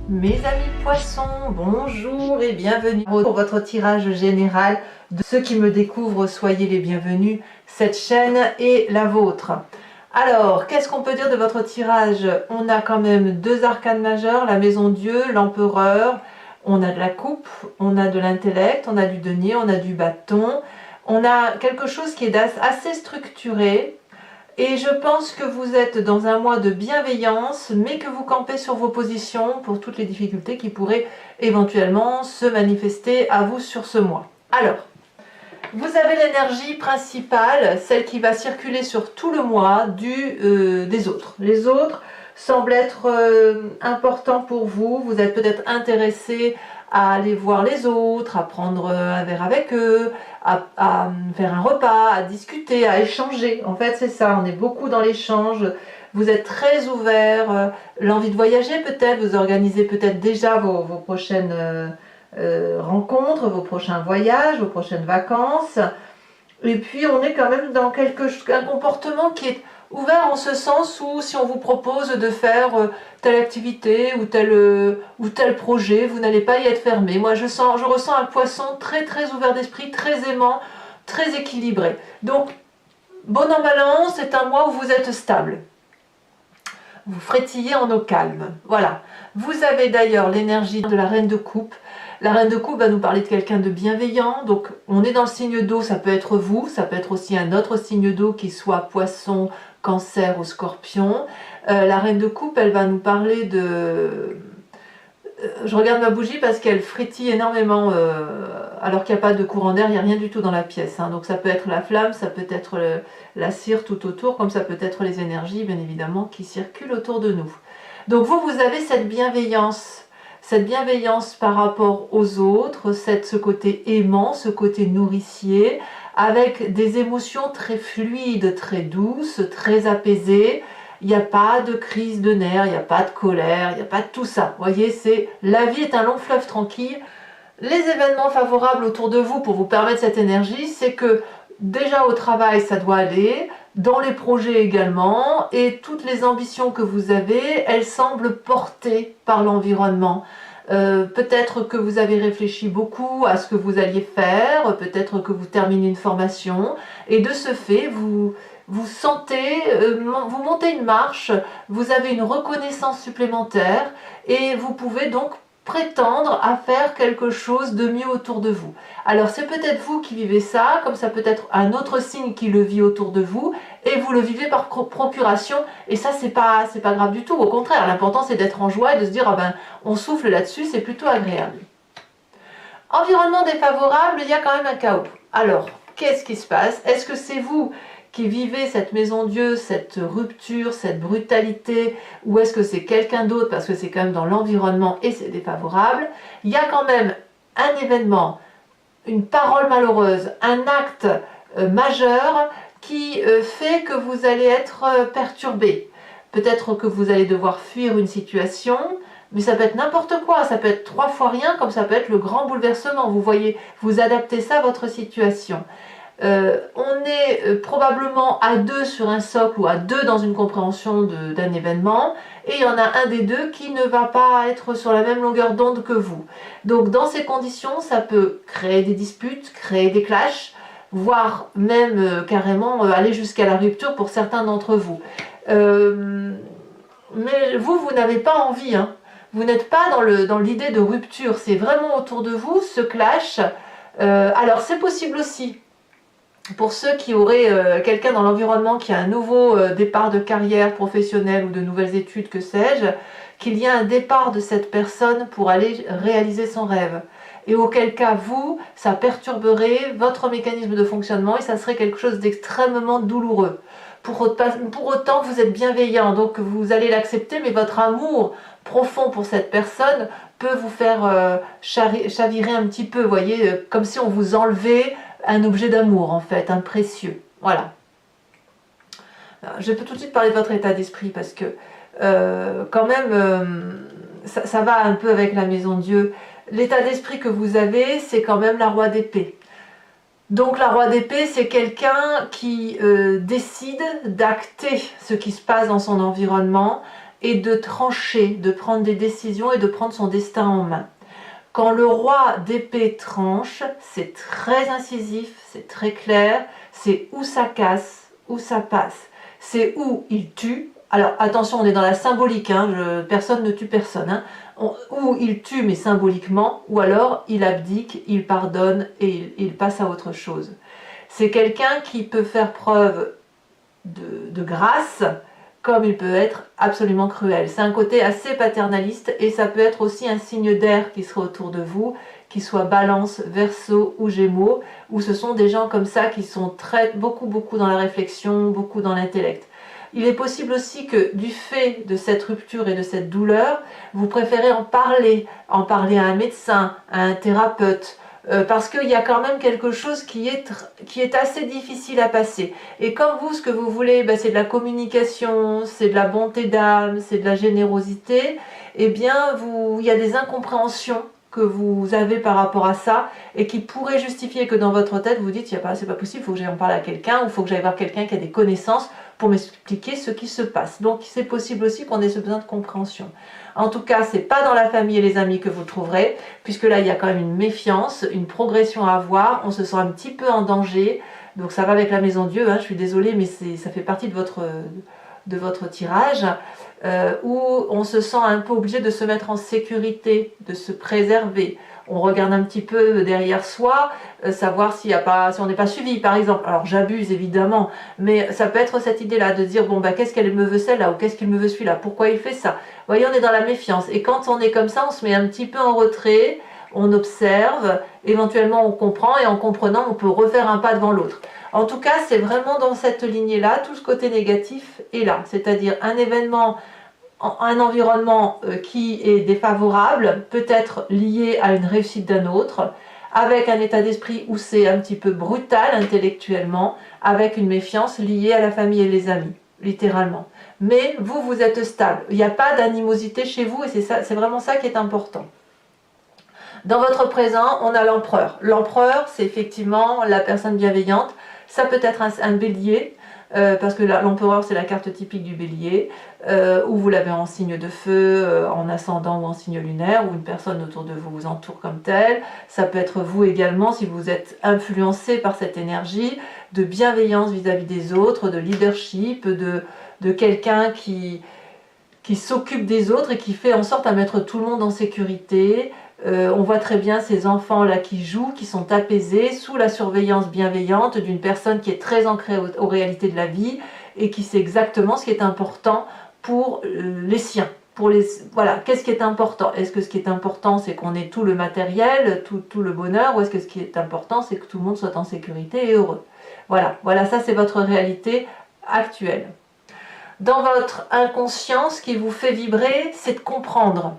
Mes amis poissons, bonjour et bienvenue pour votre tirage général. De ceux qui me découvrent, soyez les bienvenus. Cette chaîne est la vôtre. Alors, qu'est-ce qu'on peut dire de votre tirage? On a quand même deux arcanes majeurs, la maison Dieu, l'empereur. On a de la coupe, on a de l'intellect, on a du denier, on a du bâton. On a quelque chose qui est assez structuré. Et je pense que vous êtes dans un mois de bienveillance, mais que vous campez sur vos positions pour toutes les difficultés qui pourraient éventuellement se manifester à vous sur ce mois. Alors, vous avez l'énergie principale, celle qui va circuler sur tout le mois des autres. Les autres semblent être importants pour vous. Vous êtes peut-être intéressé à aller voir les autres, à prendre un verre avec eux, à faire un repas, à discuter, à échanger. En fait, c'est ça, on est beaucoup dans l'échange. Vous êtes très ouvert, l'envie de voyager peut-être, vous organisez peut-être déjà vos prochaines rencontres, vos prochains voyages, vos prochaines vacances. Et puis, on est quand même dans un comportement qui est ouvert en ce sens où si on vous propose de faire telle activité ou tel projet, vous n'allez pas y être fermé. Moi, je ressens un poisson très très ouvert d'esprit, très aimant, très équilibré. Donc, bon an mal an, c'est un mois où vous êtes stable. Vous frétillez en eau calme. Voilà. Vous avez d'ailleurs l'énergie de la reine de coupe. La reine de coupe va nous parler de quelqu'un de bienveillant. Donc, on est dans le signe d'eau, ça peut être vous, ça peut être aussi un autre signe d'eau qui soit poisson, cancer ou scorpion. La reine de coupe, elle va nous parler de... Je regarde ma bougie parce qu'elle frétille énormément, alors qu'il n'y a pas de courant d'air, il n'y a rien du tout dans la pièce. Hein. Donc ça peut être la flamme, ça peut être la cire tout autour, comme ça peut être les énergies, bien évidemment, qui circulent autour de nous. Donc vous avez cette bienveillance par rapport aux autres, ce côté aimant, ce côté nourricier, avec des émotions très fluides, très douces, très apaisées. Il n'y a pas de crise de nerfs, il n'y a pas de colère, il n'y a pas de tout ça. Vous voyez, la vie est un long fleuve tranquille. Les événements favorables autour de vous pour vous permettre cette énergie, c'est que déjà au travail, ça doit aller, dans les projets également, et toutes les ambitions que vous avez, elles semblent portées par l'environnement. Peut-être que vous avez réfléchi beaucoup à ce que vous alliez faire, peut-être que vous terminez une formation, et de ce fait, vous sentez, vous montez une marche, vous avez une reconnaissance supplémentaire, et vous pouvez donc prétendre à faire quelque chose de mieux autour de vous. Alors c'est peut-être vous qui vivez ça, comme ça peut être un autre signe qui le vit autour de vous, et vous le vivez par procuration, et ça c'est pas grave du tout, au contraire, l'important c'est d'être en joie et de se dire, ah ben, on souffle là-dessus, c'est plutôt agréable. Environnement défavorable, il y a quand même un chaos. Alors, qu'est-ce qui se passe? Est-ce que c'est vous qui vivez cette maison Dieu, cette rupture, cette brutalité, ou est-ce que c'est quelqu'un d'autre parce que c'est quand même dans l'environnement et c'est défavorable? Il y a quand même un événement, une parole malheureuse, un acte majeur qui fait que vous allez être perturbé. Peut-être que vous allez devoir fuir une situation, mais ça peut être n'importe quoi, ça peut être 3 fois rien, comme ça peut être le grand bouleversement. Vous voyez, vous adaptez ça à votre situation. On est probablement à 2 sur un socle ou à 2 dans une compréhension d'un événement, et il y en a un des deux qui ne va pas être sur la même longueur d'onde que vous. Donc dans ces conditions, ça peut créer des disputes, créer des clashs, voire même carrément aller jusqu'à la rupture pour certains d'entre vous. Mais vous n'avez pas envie, hein. Vous n'êtes pas dans l'idée de rupture, c'est vraiment autour de vous ce clash. Alors c'est possible aussi, pour ceux qui auraient quelqu'un dans l'environnement qui a un nouveau départ de carrière professionnelle ou de nouvelles études, que sais-je, qu'il y a un départ de cette personne pour aller réaliser son rêve. Et auquel cas, vous, ça perturberait votre mécanisme de fonctionnement et ça serait quelque chose d'extrêmement douloureux. Pour autant, vous êtes bienveillant, donc vous allez l'accepter, mais votre amour profond pour cette personne peut vous faire chavirer un petit peu, vous voyez, comme si on vous enlevait un objet d'amour en fait, un précieux. Voilà. Alors, je peux tout de suite parler de votre état d'esprit parce que quand même ça va un peu avec la maison Dieu. L'état d'esprit que vous avez, c'est quand même la roi d'épée. Donc la roi d'épée, c'est quelqu'un qui décide d'acter ce qui se passe dans son environnement et de trancher, de prendre des décisions et de prendre son destin en main. Quand le roi d'épée tranche, c'est très incisif, c'est très clair, c'est où ça casse, où ça passe. C'est où il tue. Alors attention, on est dans la symbolique, hein, personne ne tue personne. Hein. Où il tue, mais symboliquement, ou alors il abdique, il pardonne et il passe à autre chose. C'est quelqu'un qui peut faire preuve de grâce, comme il peut être absolument cruel. C'est un côté assez paternaliste et ça peut être aussi un signe d'air qui serait autour de vous, qui soit Balance, Verseau ou Gémeaux, où ce sont des gens comme ça qui sont beaucoup dans la réflexion, beaucoup dans l'intellect. Il est possible aussi que du fait de cette rupture et de cette douleur, vous préférez en parler à un médecin, à un thérapeute, parce qu'il y a quand même quelque chose qui est assez difficile à passer. Et comme vous, ce que vous voulez, c'est de la communication, c'est de la bonté d'âme, c'est de la générosité, eh bien, il y a des incompréhensions que vous avez par rapport à ça et qui pourraient justifier que dans votre tête, vous dites, c'est pas possible, il faut que j'aille en parler à quelqu'un ou il faut que j'aille voir quelqu'un qui a des connaissances pour m'expliquer ce qui se passe. Donc, c'est possible aussi qu'on ait ce besoin de compréhension. En tout cas, c'est pas dans la famille et les amis que vous trouverez, puisque là, il y a quand même une méfiance, une progression à avoir, on se sent un petit peu en danger, donc ça va avec la maison Dieu, hein, je suis désolée, mais ça fait partie de votre tirage, où on se sent un peu obligé de se mettre en sécurité, de se préserver. On regarde un petit peu derrière soi, savoir si on n'est pas suivi, par exemple. Alors j'abuse évidemment, mais ça peut être cette idée-là de dire, bon, qu'est-ce qu'elle me veut celle-là, ou qu'est-ce qu'il me veut celui-là, pourquoi il fait ça. Vous voyez, on est dans la méfiance. Et quand on est comme ça, on se met un petit peu en retrait, on observe, éventuellement on comprend, et en comprenant, on peut refaire un pas devant l'autre. En tout cas, c'est vraiment dans cette lignée-là, tout ce côté négatif est là. C'est-à-dire un événement, un environnement qui est défavorable, peut-être lié à une réussite d'un autre, avec un état d'esprit où c'est un petit peu brutal intellectuellement, avec une méfiance liée à la famille et les amis, littéralement. Mais vous êtes stable. Il n'y a pas d'animosité chez vous et c'est vraiment ça qui est important. Dans votre présent, on a l'empereur. L'empereur, c'est effectivement la personne bienveillante. Ça peut être un bélier, parce que l'empereur, c'est la carte typique du bélier, où vous l'avez en signe de feu, en ascendant ou en signe lunaire, ou une personne autour de vous vous entoure comme telle. Ça peut être vous également, si vous êtes influencé par cette énergie de bienveillance vis-à-vis des autres, de leadership, de quelqu'un qui s'occupe des autres et qui fait en sorte à mettre tout le monde en sécurité. On voit très bien ces enfants-là qui jouent, qui sont apaisés, sous la surveillance bienveillante d'une personne qui est très ancrée aux réalités de la vie et qui sait exactement ce qui est important pour les siens. Voilà, qu'est-ce qui est important? Est-ce que ce qui est important, c'est qu'on ait tout le matériel, tout le bonheur, ou est-ce que ce qui est important, c'est que tout le monde soit en sécurité et heureux? Voilà, ça c'est votre réalité actuelle. Dans votre inconscient, ce qui vous fait vibrer, c'est de comprendre.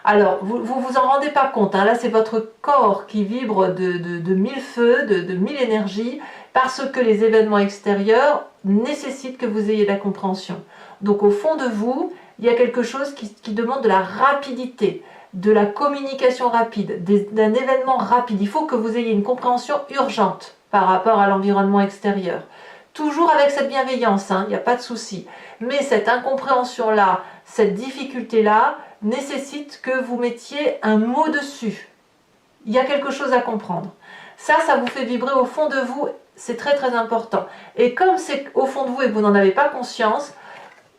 Alors, vous en rendez pas compte, hein, là c'est votre corps qui vibre de mille feux, de mille énergies, parce que les événements extérieurs nécessitent que vous ayez la compréhension. Donc au fond de vous, il y a quelque chose qui demande de la rapidité, de la communication rapide, d'un événement rapide. Il faut que vous ayez une compréhension urgente par rapport à l'environnement extérieur. Toujours avec cette bienveillance, il n'y a pas de souci. Mais cette incompréhension-là, cette difficulté-là, nécessite que vous mettiez un mot dessus. Il y a quelque chose à comprendre. Ça vous fait vibrer au fond de vous, c'est très très important. Et comme c'est au fond de vous et que vous n'en avez pas conscience,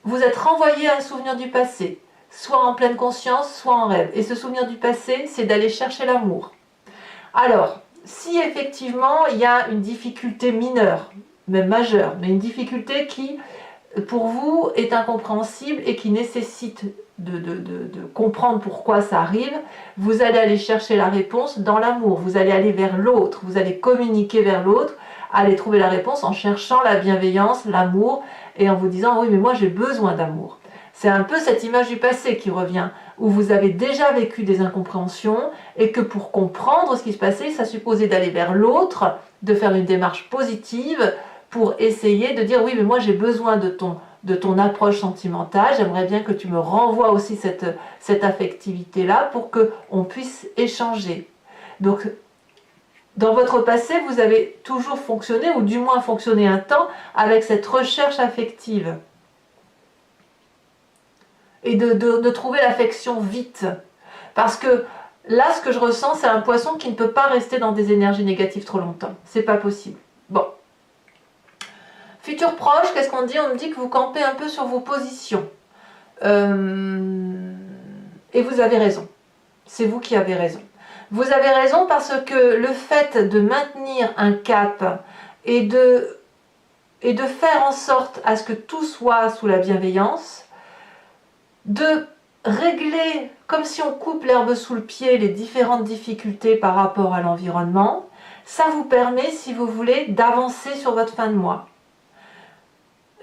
vous êtes renvoyé à un souvenir du passé, soit en pleine conscience, soit en rêve. Et ce souvenir du passé, c'est d'aller chercher l'amour. Alors, si effectivement il y a une difficulté mineure, même majeure, mais une difficulté qui, pour vous, est incompréhensible et qui nécessite de comprendre pourquoi ça arrive, vous allez aller chercher la réponse dans l'amour, vous allez aller vers l'autre, vous allez communiquer vers l'autre, aller trouver la réponse en cherchant la bienveillance, l'amour, et en vous disant « oui, mais moi j'ai besoin d'amour ». C'est un peu cette image du passé qui revient, où vous avez déjà vécu des incompréhensions, et que pour comprendre ce qui se passait, ça supposait d'aller vers l'autre, de faire une démarche positive, pour essayer de dire « oui, mais moi j'ai besoin de ton approche sentimentale, j'aimerais bien que tu me renvoies aussi cette affectivité-là pour qu'on puisse échanger ». Donc, dans votre passé, vous avez toujours fonctionné, ou du moins fonctionné un temps, avec cette recherche affective. et de trouver l'affection vite. Parce que là, ce que je ressens, c'est un poisson qui ne peut pas rester dans des énergies négatives trop longtemps. C'est pas possible. Bon. Futur proche, qu'est-ce qu'on dit? On me dit que vous campez un peu sur vos positions. Et vous avez raison. C'est vous qui avez raison. Vous avez raison parce que le fait de maintenir un cap et de faire en sorte à ce que tout soit sous la bienveillance, de régler, comme si on coupe l'herbe sous le pied, les différentes difficultés par rapport à l'environnement, ça vous permet, si vous voulez, d'avancer sur votre fin de mois.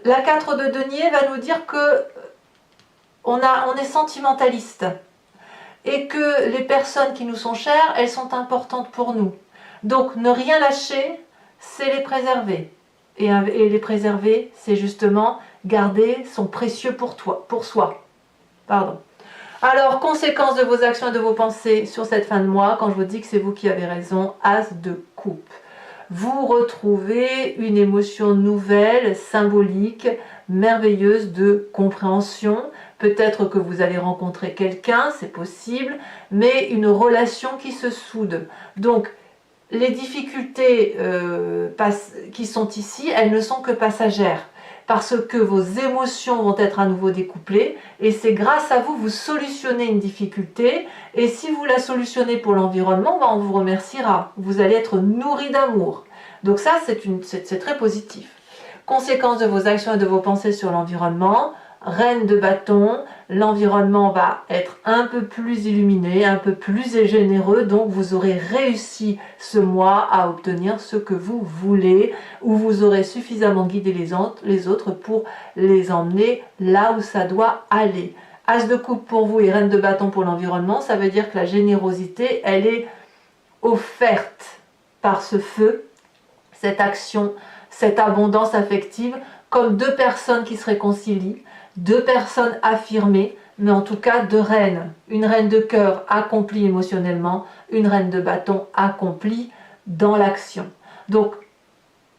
La 4 de denier va nous dire que on est sentimentaliste et que les personnes qui nous sont chères, elles sont importantes pour nous. Donc ne rien lâcher, c'est les préserver. Et les préserver, c'est justement garder son précieux pour soi. Pardon. Alors, conséquence de vos actions et de vos pensées sur cette fin de mois, quand je vous dis que c'est vous qui avez raison, As de coupe. Vous retrouvez une émotion nouvelle, symbolique, merveilleuse de compréhension. Peut-être que vous allez rencontrer quelqu'un, c'est possible, mais une relation qui se soude. Donc, les difficultés qui sont ici, elles ne sont que passagères. Parce que vos émotions vont être à nouveau découplées et c'est grâce à vous, vous solutionnez une difficulté et si vous la solutionnez pour l'environnement, on vous remerciera. Vous allez être nourri d'amour. Donc ça, c'est très positif. Conséquence de vos actions et de vos pensées sur l'environnement, reine de bâton, l'environnement va être un peu plus illuminé, un peu plus généreux, donc vous aurez réussi ce mois à obtenir ce que vous voulez, ou vous aurez suffisamment guidé les autres pour les emmener là où ça doit aller. As de coupe pour vous et reine de bâton pour l'environnement, ça veut dire que la générosité, elle est offerte par ce feu, cette action, cette abondance affective, comme deux personnes qui se réconcilient, deux personnes affirmées, mais en tout cas deux reines. Une reine de cœur accomplie émotionnellement, une reine de bâton accomplie dans l'action. Donc,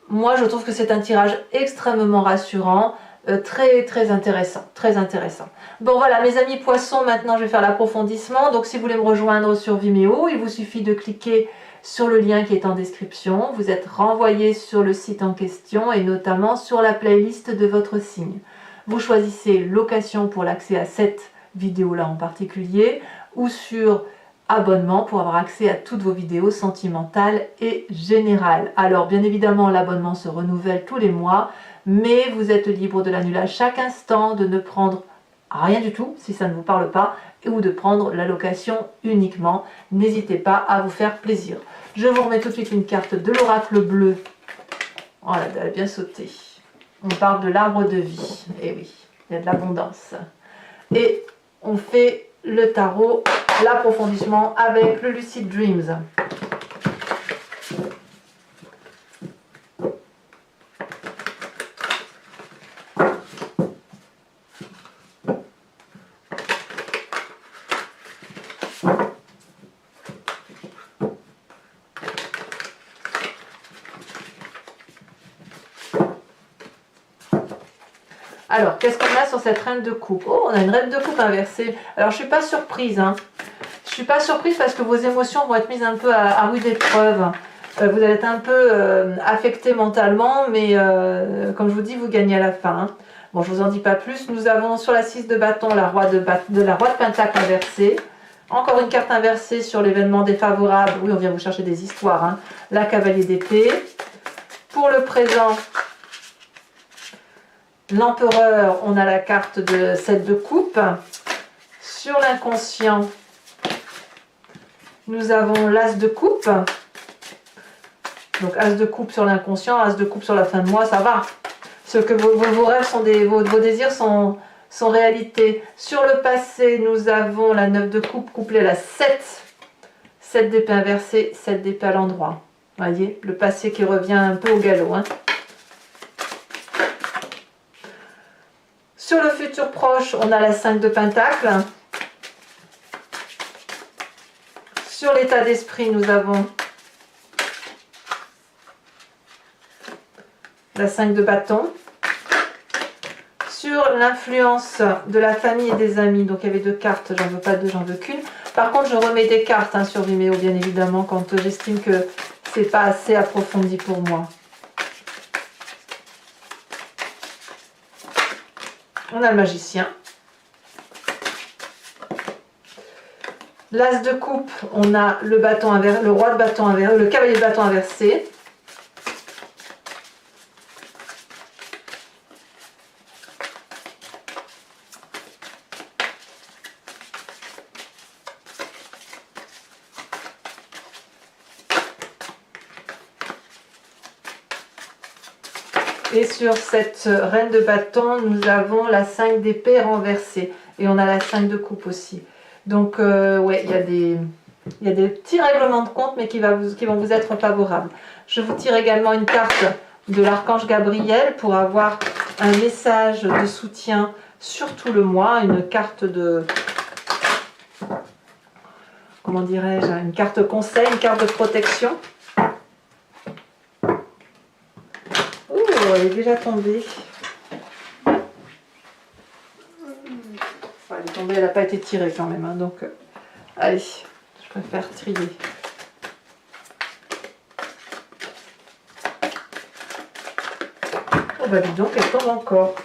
moi je trouve que c'est un tirage extrêmement rassurant, très intéressant, très intéressant. Bon voilà mes amis poissons, maintenant je vais faire l'approfondissement. Donc si vous voulez me rejoindre sur Vimeo, il vous suffit de cliquer sur le lien qui est en description. Vous êtes renvoyé sur le site en question et notamment sur la playlist de votre signe. Vous choisissez location pour l'accès à cette vidéo-là en particulier ou sur abonnement pour avoir accès à toutes vos vidéos sentimentales et générales. Alors bien évidemment l'abonnement se renouvelle tous les mois, mais vous êtes libre de l'annuler à chaque instant, de ne prendre rien du tout si ça ne vous parle pas ou de prendre la location uniquement. N'hésitez pas à vous faire plaisir. Je vous remets tout de suite une carte de l'oracle bleu. Oh là, elle a bien sauté. On parle de l'arbre de vie. Et oui, il y a de l'abondance. Et on fait le tarot, l'approfondissement avec le Lucid Dreams. Alors, qu'est-ce qu'on a sur cette reine de coupe? Oh, on a une reine de coupe inversée. Alors, je ne suis pas surprise. Hein. Je ne suis pas surprise parce que vos émotions vont être mises un peu à rude épreuve. Vous allez être un peu affecté mentalement, mais comme je vous dis, vous gagnez à la fin. Hein. Bon, je ne vous en dis pas plus. Nous avons sur la 6 de bâton la roi de pentacle inversée. Encore une carte inversée sur l'événement défavorable. Oui, on vient vous chercher des histoires. Hein. La cavalier d'épée. Pour le présent... L'empereur, on a la carte de 7 de coupe. Sur l'inconscient, nous avons l'as de coupe. Donc as de coupe sur l'inconscient, as de coupe sur la fin de mois, ça va. Ce que vos rêves sont vos désirs sont réalité. Sur le passé, nous avons la 9 de coupe couplée à la 7. 7 d'épée inversée, 7 d'épée à l'endroit. Voyez, le passé qui revient un peu au galop. Hein. Sur le futur proche, on a la 5 de pentacle. Sur l'état d'esprit, nous avons la 5 de bâton. sur l'influence de la famille et des amis. Donc il y avait 2 cartes, j'en veux pas 2, j'en veux qu'une. Par contre, je remets des cartes hein, sur Vimeo, bien évidemment, quand j'estime que c'est pas assez approfondi pour moi. On a le magicien. L'as de coupe, on a le bâton inversé, le roi de bâton inversé, le cavalier de bâton inversé. Et sur cette reine de bâton, nous avons la 5 d'épée renversée. Et on a la 5 de coupe aussi. Donc, ouais, il y a des petits règlements de compte, mais qui vont vous être favorables. Je vous tire également une carte de l'archange Gabriel pour avoir un message de soutien sur tout le mois. Une carte de... Comment dirais-je? Une carte conseil, une carte de protection. Elle est déjà tombée. Elle est tombée, elle n'a pas été tirée quand même. Hein, donc, allez, je préfère trier. Oh bah dis donc, elle tombe encore.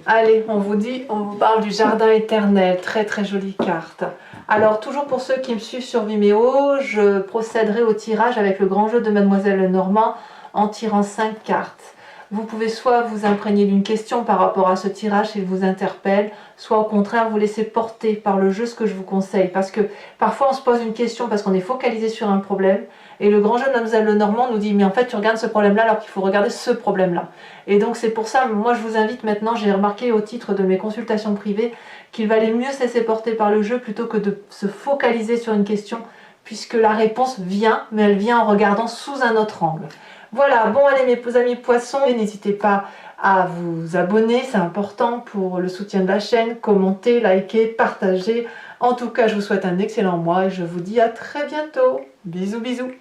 Allez, on vous parle du jardin éternel. Très très jolie carte. Alors, toujours pour ceux qui me suivent sur Vimeo, je procéderai au tirage avec le grand jeu de Mademoiselle Lenormand en tirant 5 cartes. Vous pouvez soit vous imprégner d'une question par rapport à ce tirage s'il vous interpelle, soit au contraire vous laisser porter par le jeu, ce que je vous conseille. Parce que parfois on se pose une question parce qu'on est focalisé sur un problème, et le grand jeu de Mademoiselle Lenormand nous dit mais en fait tu regardes ce problème-là alors qu'il faut regarder ce problème-là. Et donc c'est pour ça, moi je vous invite maintenant, j'ai remarqué au titre de mes consultations privées, qu'il valait mieux se laisser porter par le jeu plutôt que de se focaliser sur une question, puisque la réponse vient, mais elle vient en regardant sous un autre angle. Voilà, bon allez mes amis poissons, n'hésitez pas à vous abonner, c'est important pour le soutien de la chaîne, commenter, liker, partager. En tout cas, je vous souhaite un excellent mois et je vous dis à très bientôt. Bisous bisous.